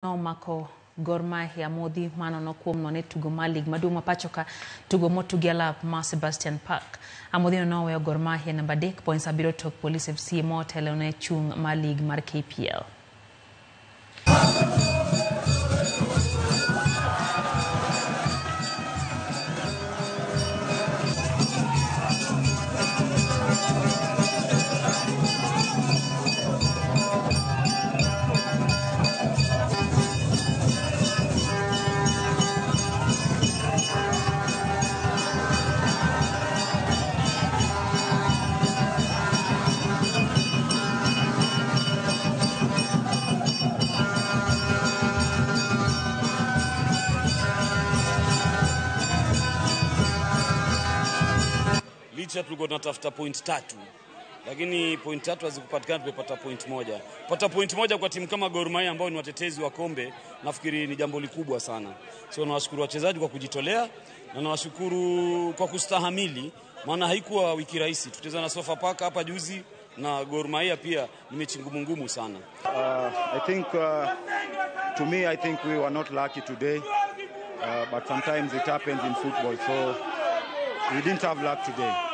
No mako Gor Mahia modhi mano no kuom no ne tugo mar lig maduong' ma pachoka tugo motugela ma Sebastian Park. Amodhi no weyo Gor Mahia namba 3 points abiro tok Police FC motelo ne chung mar lig mar KPL. Licha tulikuwa tunatafuta point 3, lakini point 3 hazikupatikana, tumepata point 1. Pata point 1 kwa timu kama Gor Mahia ambao ni watetezi wa kombe, nafikiri ni jambo likubwa sana. So nawashukuru wachezaji kwa kujitolea na nawashukuru kwa kustahamili, maana haikuwa wiki rahisi. Tutacheza na Sofapaka hapa juzi na Gor Mahia pia ni mechi ngumu sana. I think to me I think we were not lucky today, but sometimes it happens in football, so we didn't have luck today.